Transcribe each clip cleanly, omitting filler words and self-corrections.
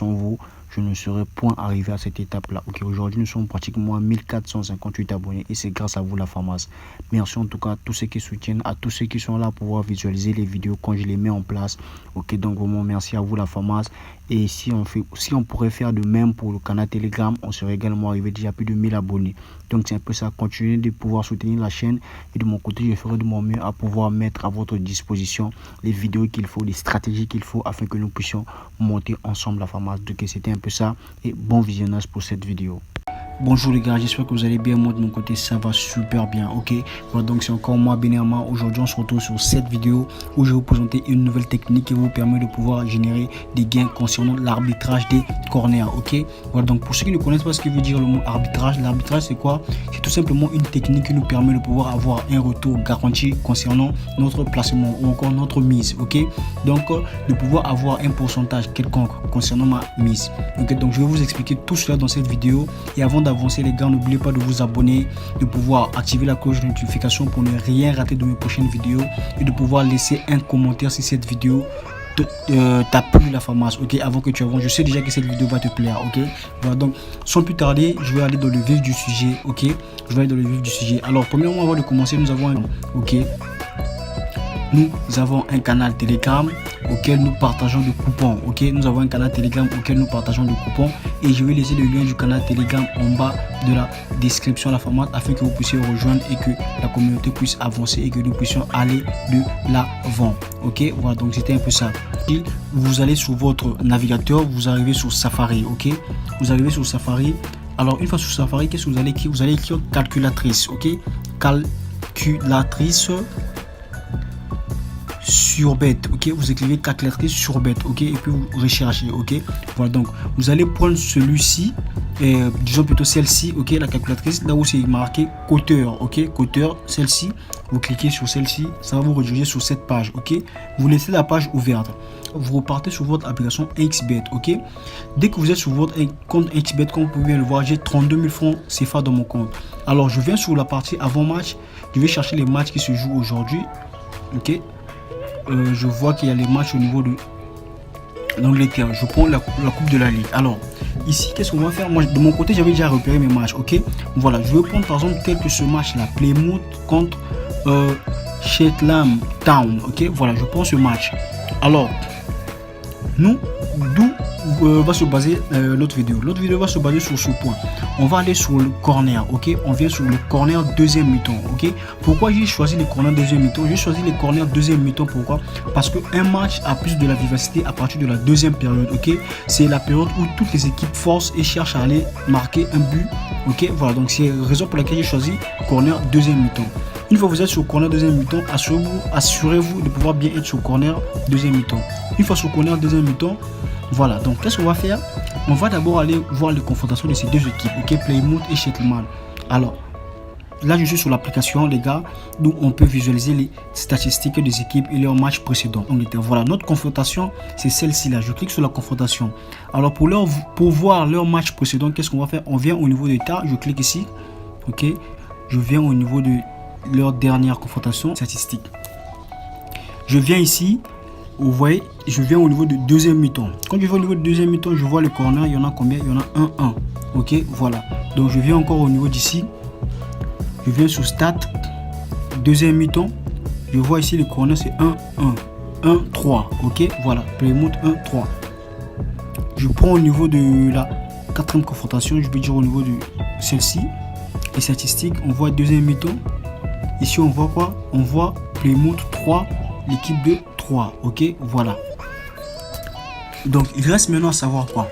sans vous, je ne serais point arrivé à cette étape-là. Ok, aujourd'hui, nous sommes pratiquement à 1458 abonnés et c'est grâce à vous, la Farmaz. Merci en tout cas à tous ceux qui soutiennent, à tous ceux qui sont là pour pouvoir visualiser les vidéos quand je les mets en place. Ok, donc vraiment, merci à vous, la Farmaz. Et si on pourrait faire de même pour le canal Telegram, on serait également arrivé déjà à plus de 1000 abonnés. Donc c'est un peu ça, continuez de pouvoir soutenir la chaîne. Et de mon côté, je ferai de mon mieux à pouvoir mettre à votre disposition les vidéos qu'il faut, les stratégies qu'il faut afin que nous puissions monter ensemble, la Farmaz. Donc c'était un peu ça et bon visionnage pour cette vidéo. Bonjour les gars, j'espère que vous allez bien. Moi de mon côté ça va super bien. Ok, voilà, donc c'est encore moi Benirma. Aujourd'hui on se retrouve sur cette vidéo où je vais vous présenter une nouvelle technique qui vous permet de pouvoir générer des gains concernant l'arbitrage des corners. Ok, voilà, donc pour ceux qui ne connaissent pas ce que veut dire le mot arbitrage, l'arbitrage c'est quoi? C'est tout simplement une technique qui nous permet de pouvoir avoir un retour garanti concernant notre placement ou encore notre mise. Ok, donc de pouvoir avoir un pourcentage quelconque concernant ma mise. Ok, donc je vais vous expliquer tout cela dans cette vidéo. Et avant d'avancer les gars, n'oubliez pas de vous abonner, de pouvoir activer la cloche de notification pour ne rien rater de mes prochaines vidéos et de pouvoir laisser un commentaire si cette vidéo t'a plu, la Farmaz. Ok, avant que tu avances, je sais déjà que cette vidéo va te plaire. Ok, voilà, donc sans plus tarder, je vais aller dans le vif du sujet. Ok, je vais aller dans le vif du sujet. Alors premièrement, avant de commencer, nous avons un canal Telegram auquel nous partageons des coupons. Ok, nous avons un canal Telegram auquel nous partageons des coupons et je vais laisser le lien du canal Telegram en bas de la description, la Farmaz, afin que vous puissiez rejoindre et que la communauté puisse avancer et que nous puissions aller de l'avant. Ok, voilà, donc c'était un peu ça. Et vous allez sur votre navigateur, vous arrivez sur Safari. Ok, vous arrivez sur Safari. Alors une fois sur Safari, qu'est-ce que vous allez écrire? Vous allez écrire calculatrice. Ok, calculatrice sur bête. Ok, vous écrivez calculatrice sur bête. Ok, et puis vous recherchez. Ok, voilà, donc vous allez prendre celui-ci, disons plutôt celle-ci. Ok, la calculatrice, là où c'est marqué coteur. Ok, coteur, celle-ci, vous cliquez sur celle-ci, ça va vous rediriger sur cette page. Ok, vous laissez la page ouverte, vous repartez sur votre application XBet. Ok, dès que vous êtes sur votre compte XBet, comme vous pouvez le voir, j'ai 32 000 francs CFA dans mon compte. Alors je viens sur la partie avant match, je vais chercher les matchs qui se jouent aujourd'hui. Ok, je vois qu'il y a les matchs au niveau de l'Angleterre. Je prends la coupe de la Ligue. Alors ici, qu'est-ce qu'on va faire? Moi de mon côté, j'avais déjà repéré mes matchs. Ok, voilà, je vais prendre par exemple tel que ce match là, Plymouth contre Shetland Town. Ok, voilà, je prends ce match. Alors d'où va se baser l'autre vidéo. L'autre vidéo va se baser sur ce point. On va aller sur le corner. Ok, on vient sur le corner deuxième mi-temps. Ok, pourquoi j'ai choisi les corners deuxième mi-temps? J'ai choisi les corners deuxième mi-temps. Pourquoi? Parce qu'un match a plus de la vivacité à partir de la deuxième période. Ok, c'est la période où toutes les équipes forcent et cherchent à aller marquer un but. Ok, voilà, donc c'est la raison pour laquelle j'ai choisi corner deuxième mi-temps. Une fois que vous êtes sur corner deuxième mi-temps, assurez-vous de pouvoir bien être sur corner deuxième mi-temps. Une fois sur corner deuxième mi-temps, voilà, donc qu'est-ce qu'on va faire? On va d'abord aller voir les confrontations de ces deux équipes, ok, Plymouth et Shetland. Alors là, je suis sur l'application, les gars, d'où on peut visualiser les statistiques des équipes et leurs matchs précédents. Voilà, notre confrontation, c'est celle-ci là. Je clique sur la confrontation. Alors pour voir leur match précédent, qu'est-ce qu'on va faire? On vient au niveau de l'état, je clique ici, ok, je viens au niveau de leur dernière confrontation statistique. Je viens ici, vous voyez, je viens au niveau de deuxième mi-temps. Quand je vais au niveau de deuxième mi-temps, je vois les corners, il y en a combien? Il y en a 1-1. Ok, voilà. Donc je viens encore au niveau d'ici. Je viens sur stat, deuxième mi-temps. Je vois ici les corners, c'est 1-1. 1-3. Ok, voilà. Plymouth 1-3. Je prends au niveau de la quatrième confrontation, je vais dire au niveau de celle-ci. Les statistiques, on voit deuxième mi-temps. Ici, on voit quoi? On voit Plymouth 3, l'équipe de 3. Ok, voilà. Donc, il reste maintenant à savoir quoi.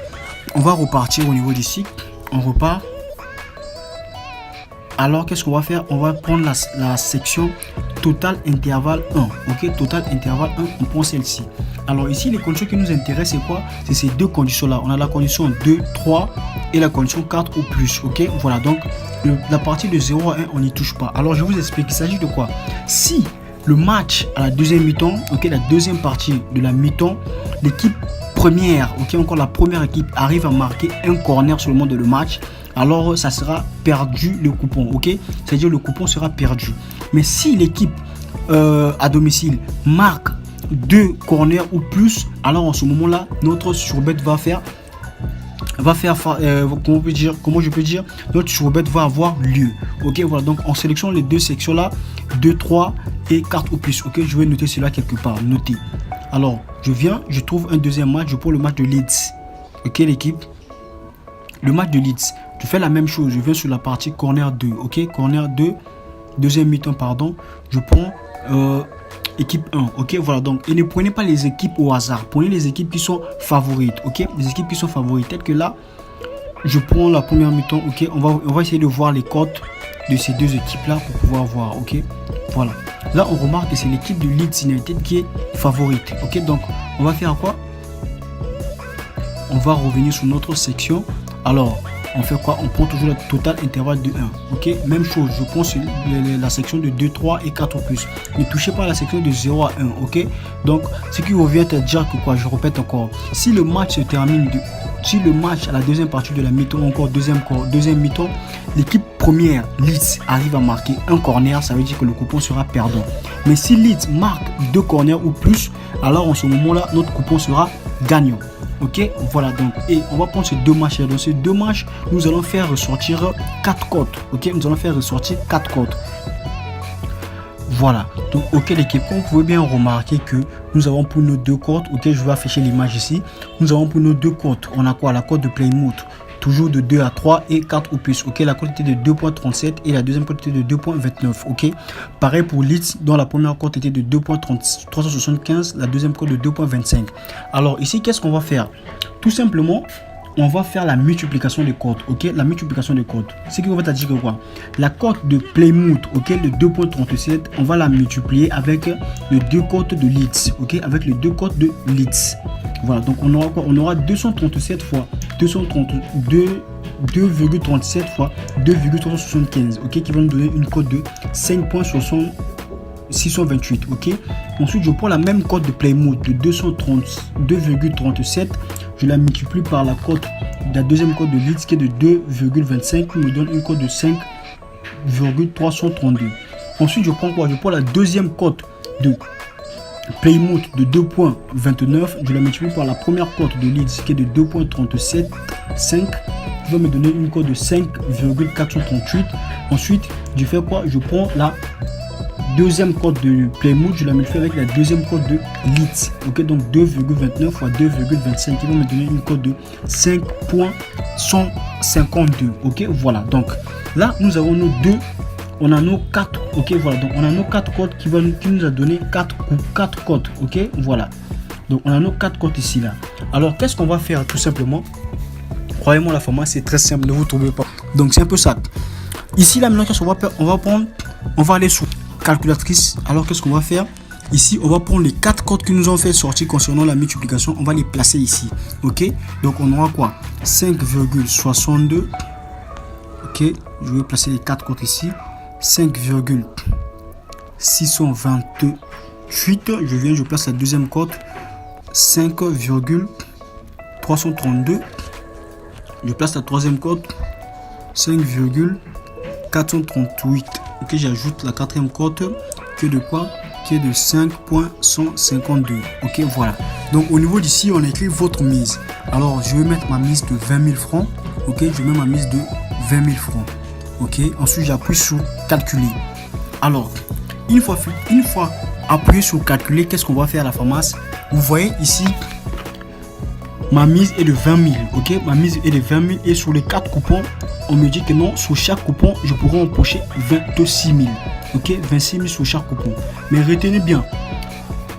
On va repartir au niveau d'ici. On repart. Alors, qu'est-ce qu'on va faire? On va prendre la section total intervalle 1. Ok, total intervalle 1, on prend celle-ci. Alors, ici, les conditions qui nous intéressent, c'est quoi? C'est ces deux conditions-là. On a la condition 2, 3 et la condition 4 ou plus. Ok, voilà. Donc, la partie de 0 à 1, on n'y touche pas. Alors, je vous explique. Il s'agit de quoi? Si le match à la deuxième mi-temps, ok, la deuxième partie de la mi-temps, l'équipe première, ok, encore la première équipe arrive à marquer un corner seulement de le match, alors ça sera perdu le coupon, ok, c'est-à-dire le coupon sera perdu. Mais si l'équipe à domicile marque 2 corners ou plus, alors en ce moment-là, notre surbet va faire va faire, comment je peux dire, notre surbet va avoir lieu. Ok, voilà, donc on sélectionne les deux sections là, 2, 3 et carte au plus. Ok, je vais noter cela quelque part, noter. Alors, je trouve un deuxième match, je prends le match de Leeds. Ok, l'équipe, le match de Leeds, je fais la même chose, je viens sur la partie corner 2. Ok, corner 2, deuxième mi-temps, pardon, je prends équipe 1, ok, voilà, donc, et ne prenez pas les équipes au hasard, prenez les équipes qui sont favorites, ok, les équipes qui sont favorites, peut-être que là, je prends la première mi-temps, ok, on va essayer de voir les cotes de ces deux équipes-là pour pouvoir voir, ok, voilà, là, on remarque que c'est l'équipe de Leeds United qui est favorite, ok, donc, on va faire quoi? On va revenir sur notre section, alors, on fait quoi? On prend toujours le total intervalle de 1. Ok, même chose, je prends la section de 2, 3 et 4 ou plus. Ne touchez pas la section de 0 à 1. Ok, donc ce qui revient à dire que quoi, je répète encore, si le match se termine, si le match à la deuxième partie de la mi-temps, encore deuxième mi-temps, l'équipe première, Leeds, arrive à marquer un corner, ça veut dire que le coupon sera perdant. Mais si Leeds marque 2 corners ou plus, alors en ce moment-là, notre coupon sera gagnant. Ok, voilà, donc, et on va prendre ces deux matchs. Dans ces deux matchs, nous allons faire ressortir 4 cotes. Ok, nous allons faire ressortir 4 cotes. Voilà, donc, ok, l'équipe, comme vous pouvez bien remarquer que nous avons pour nos deux cotes, ok, je vais afficher l'image ici. Nous avons pour nos deux cotes, on a quoi? La cote de Plymouth, toujours de 2 à 3 et 4 ou plus. Ok, la cote était de 2.37 et la deuxième cote était de 2.29. Ok, pareil pour Leeds, dont la première cote était de 2.375, la deuxième cote de 2.25. Alors ici, qu'est-ce qu'on va faire? Tout simplement, on va faire la multiplication des cotes. Ok, la multiplication des cotes. Ce qui va dire que quoi? La cote de Plymouth, ok, le 2.37, on va la multiplier avec les deux cotes de Leeds. Ok, avec les deux cotes de Leeds. Voilà, donc on aura quoi? On aura 237 fois 2,37 fois 2,375, ok, qui va nous donner une cote de 5.628, ok. Ensuite, je prends la même cote de Plymouth de 232,37, je la multiplie par la cote de la deuxième cote de Leeds qui est de 2,25, qui me donne une cote de 5,332. Ensuite, je prends quoi? Je prends la deuxième cote de Plymouth de 2.29, je la multiplie par la première cote de Leeds qui est de 2.37, 5, qui va me donner une cote de 5,438. Ensuite, je fais quoi? Je prends la deuxième cote de Plymouth, je la multiplie avec la deuxième cote de Leeds. Ok, donc 2,29 fois 2,25 qui va me donner une cote de 5.152. Ok, voilà. Donc là, nous avons nos deux. On a nos 4, ok, voilà, donc on a nos 4 codes qui nous a donné 4 codes, ok, voilà. Donc on a nos 4 codes ici, là. Alors, qu'est-ce qu'on va faire, tout simplement? Croyez-moi, la formation, c'est très simple, ne vous trouvez pas. Donc, c'est un peu ça. Ici, là, maintenant, qu'est-ce qu'on va faire? On va aller sur calculatrice. Alors, qu'est-ce qu'on va faire? Ici, on va prendre les 4 codes qui nous ont fait sortir concernant la multiplication. On va les placer ici, ok. Donc, on aura quoi? 5,62, ok. Je vais placer les 4 codes ici. 5,628, je place la deuxième cote, 5,332, je place la troisième cote, 5,438. Ok, j'ajoute la quatrième cote qui est de quoi? Qui est de 5.152. Ok, voilà. Donc au niveau d'ici, on écrit votre mise. Alors je vais mettre ma mise de 20 000 francs. Ok, je mets ma mise de 20 000 francs. Ok, ensuite j'appuie sur calculer. Alors, une fois appuyé sur calculer, qu'est-ce qu'on va faire à la pharmacie? Vous voyez ici, ma mise est de 20 000. Ok, ma mise est de 20 000 et sur les 4 coupons, on me dit que non, sur chaque coupon, je pourrais empocher 26 000. Ok, 26 000 sur chaque coupon. Mais retenez bien,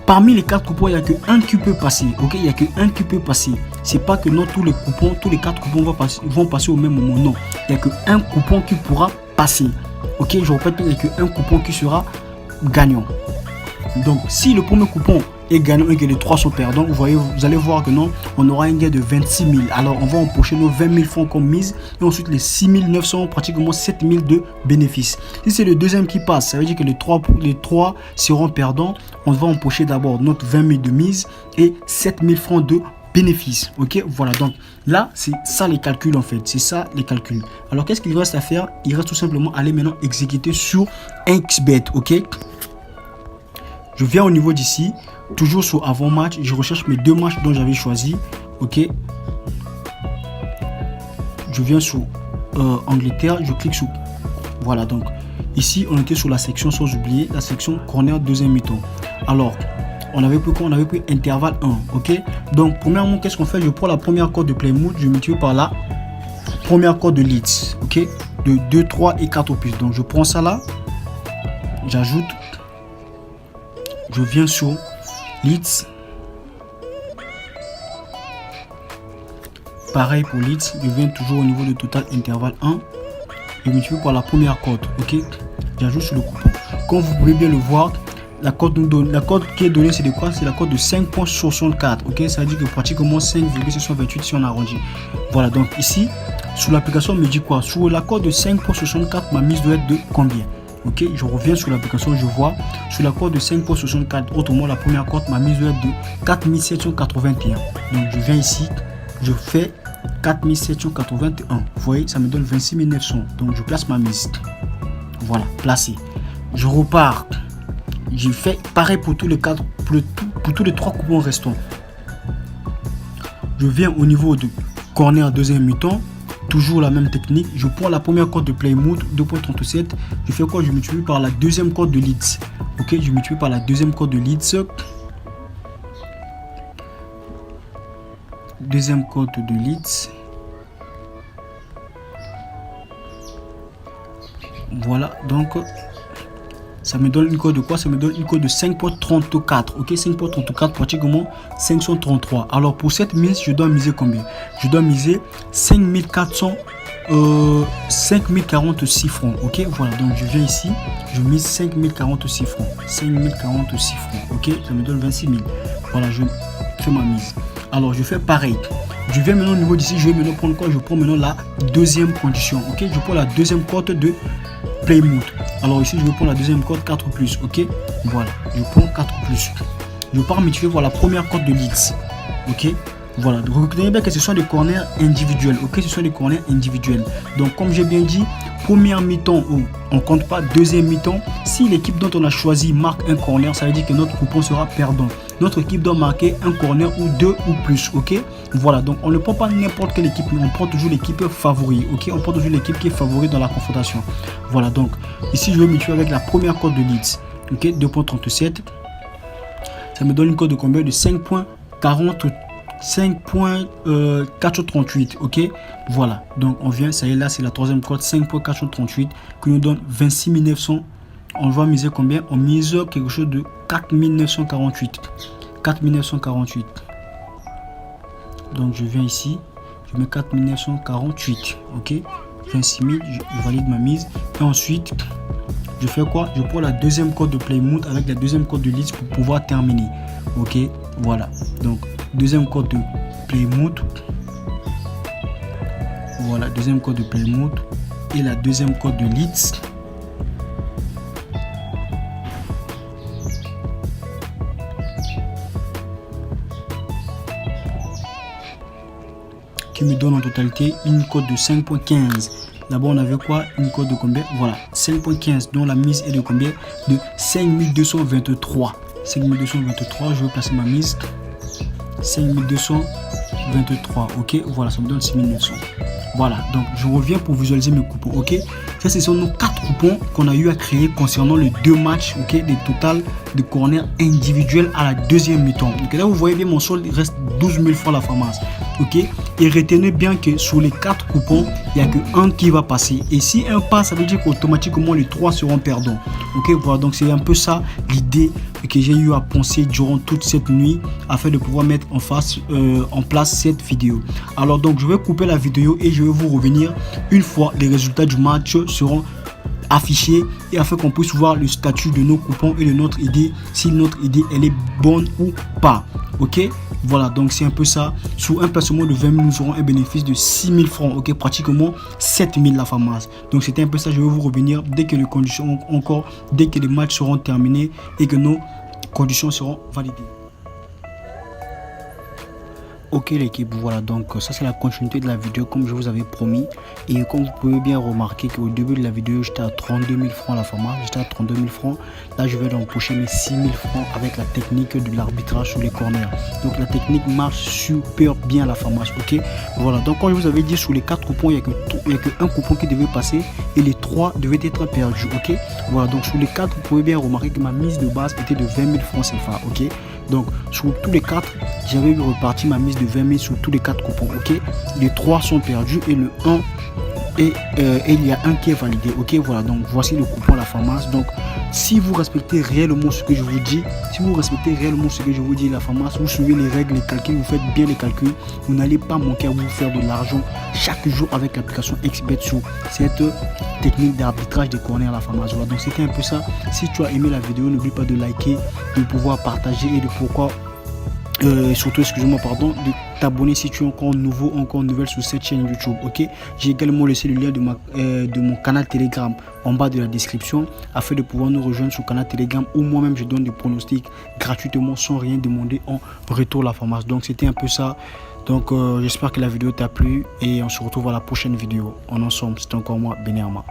parmi les 4 coupons, il n'y a qu'un qui peut passer. Ok, il n'y a qu'un qui peut passer. C'est pas que non, tous les 4 coupons vont passer au même moment. Non, il n'y a qu'un coupon qui pourra passer. Ok, je répète, il n'y a qu'un coupon qui sera gagnant. Donc, si le premier coupon est gagnant et que les 3 sont perdants, vous allez voir que non, on aura un gain de 26 000. Alors, on va empocher nos 20 000 francs comme mise et ensuite les 6 900, pratiquement 7 000 de bénéfices. Si c'est le deuxième qui passe, ça veut dire que les 3 seront perdants. On va empocher d'abord notre 20 000 de mise et 7 000 francs de bénéfices. Ok, voilà, donc là c'est ça les calculs en fait, c'est ça les calculs. Alors qu'est-ce qu'il reste à faire? Il reste tout simplement aller maintenant exécuter sur XBet. Ok, je viens au niveau d'ici, toujours sur avant match, je recherche mes 2 matchs dont j'avais choisi. Ok, je viens sur Angleterre, je clique sur, voilà, donc ici on était sur la section, sans oublier la section corner deuxième mi-temps. Alors on avait pris quoi? On avait pris intervalle 1, ok. Donc premièrement, qu'est-ce qu'on fait? Je prends la première corde de Plymouth, je multiplie par la première corde de Leeds, ok, de 2, 3 et 4 au plus. Donc je prends ça là, j'ajoute, je viens sur Leeds, pareil pour Leeds, je viens toujours au niveau de total intervalle 1, je multiplie par la première corde, ok, j'ajoute sur le coupon. Comme vous pouvez bien le voir, la corde nous donne, la corde qui est donnée, c'est de quoi? C'est la corde de 5.64, ok, ça veut dire que pratiquement 5,628 si on arrondit. Voilà, donc ici sur l'application, on me dit quoi? Sur la corde de 5.64, ma mise doit être de combien? Ok, je reviens sur l'application, je vois sur la corde de 5.64, autrement la première corde, ma mise doit être de 4781. Donc je viens ici, je fais 4781, vous voyez, ça me donne 26 900. Donc je place ma mise, voilà, placé. Je repars, j'ai fait pareil pour tous les quatre, pour tous les 3 coupons restants. Je viens au niveau de corner deuxième mi-temps, toujours la même technique. Je prends la première corde de Plymouth 2.37, je fais quoi? Je multiplie par la deuxième corde de Leeds, ok, je multiplie par la deuxième corde de Leeds, deuxième corde de Leeds, voilà, donc ça me donne une code de quoi? Ça me donne une code de 5.34, ok, 5.34, pratiquement 533. Alors pour cette mise, je dois miser combien? Je dois miser 5046 francs, ok. Voilà, donc je viens ici, je mise 5046 francs, 5046 francs, ok, ça me donne 26 000. Voilà, je fais ma mise. Alors je fais pareil, je viens maintenant au niveau d'ici, je vais maintenant prendre quoi? Je prends maintenant la deuxième condition, ok, je prends la deuxième corde de Plymouth. Alors ici je vais prendre la deuxième corde 4 plus, ok, voilà, je prends 4 plus, je pars multiplier par la première corde de Leeds, ok. Voilà, donc retenez bien que ce sont des corners individuels, ok, ce sont des corners individuels. Donc comme j'ai bien dit, première mi-temps, on compte pas, deuxième mi-temps, si l'équipe dont on a choisi marque un corner, ça veut dire que notre coupon sera perdant. Notre équipe doit marquer un corner ou 2 ou plus, ok. Voilà, donc on ne prend pas n'importe quelle équipe, mais on prend toujours l'équipe favori, ok. On prend toujours l'équipe qui est favori dans la confrontation. Voilà, donc ici je vais multiplier avec la première corde de Leeds, ok, 2.37, ça me donne une corde de combien? De 5.438, ok. Voilà, donc on vient, ça y est, là c'est la troisième corde, 5.438 qui nous donne 26 900. On va miser combien? On mise quelque chose de 4948, 4948. Donc je viens ici, je mets 4948, ok, 26 000, je valide ma mise. Et ensuite je fais quoi? Je prends la deuxième corde de Plymouth avec la deuxième corde de Leeds pour pouvoir terminer, ok. Voilà, donc deuxième corde de Plymouth, voilà, deuxième corde de Plymouth et la deuxième corde de Leeds, qui me donne en totalité une cote de 5.15. D'abord on avait quoi? Une cote de combien? Voilà, 5.15, dont la mise est de combien? De 5223. 5223, je vais placer ma mise, 5223, ok. Voilà, ça me donne 6900. Voilà, donc je reviens pour visualiser mes coupons, ok. Ça, ce sont nos 4 coupons qu'on a eu à créer concernant les 2 matchs, ok, des total de corner individuels à la deuxième mi-temps. Donc là, vous voyez bien, mon solde, il reste 12 000 francs la pharmacie, ok. Et retenez bien que sur les 4 coupons, il n'y a que un qui va passer. Et si un passe, ça veut dire qu'automatiquement les 3 seront perdants, ok. Voilà, donc c'est un peu ça l'idée que j'ai eu à penser durant toute cette nuit afin de pouvoir mettre en place cette vidéo. Alors donc je vais couper la vidéo et je vais vous revenir une fois les résultats du match seront affichés et afin qu'on puisse voir le statut de nos coupons et de notre idée, si notre idée elle est bonne ou pas, ok. Voilà, donc c'est un peu ça. Sur un placement de 20 000, nous aurons un bénéfice de 6 000 francs, ok, pratiquement 7 000 la pharmacie. Donc c'était un peu ça. Je vais vous revenir dès que les conditions dès que les matchs seront terminés et que nos conditions seront validées. Ok l'équipe, voilà, donc ça c'est la continuité de la vidéo comme je vous avais promis. Et comme vous pouvez bien remarquer qu'au début de la vidéo j'étais à 32 000 francs la FAMAS, j'étais à 32 000 francs. Là je vais empocher mes 6 000 francs avec la technique de l'arbitrage sur les corners. Donc la technique marche super bien la FAMAS, ok. Voilà, donc comme je vous avais dit, sur les 4 coupons, il n'y a que un coupon qui devait passer et les 3 devaient être perdus, ok. Voilà, donc sur les 4, vous pouvez bien remarquer que ma mise de base était de 20 000 francs CFA, ok. Donc sur tous les 4, j'avais reparti ma mise de 20 000 sur tous les 4 coupons, ok. Les 3 sont perdus et le 1 et il y a un qui est validé, ok. Voilà, donc voici le coupon la FAMAS. Donc si vous respectez réellement ce que je vous dis, la FAMAS, vous suivez les règles, les calculs, vous faites bien les calculs, vous n'allez pas manquer à vous faire de l'argent chaque jour avec l'application XBet sur cette technique d'arbitrage des corners à la FAMAS. Voilà, donc c'était un peu ça. Si tu as aimé la vidéo, n'oublie pas de liker, de pouvoir partager et de pourquoi surtout de t'abonner si tu es encore nouveau, encore nouvelle sur cette chaîne YouTube, ok. J'ai également laissé le lien de mon canal Telegram en bas de la description afin de pouvoir nous rejoindre sur le canal Telegram où moi-même je donne des pronostics gratuitement sans rien demander en retour la FAMAS. Donc c'était un peu ça. Donc j'espère que la vidéo t'a plu et on se retrouve à la prochaine vidéo. En ensemble, c'était encore moi, Benny Ama.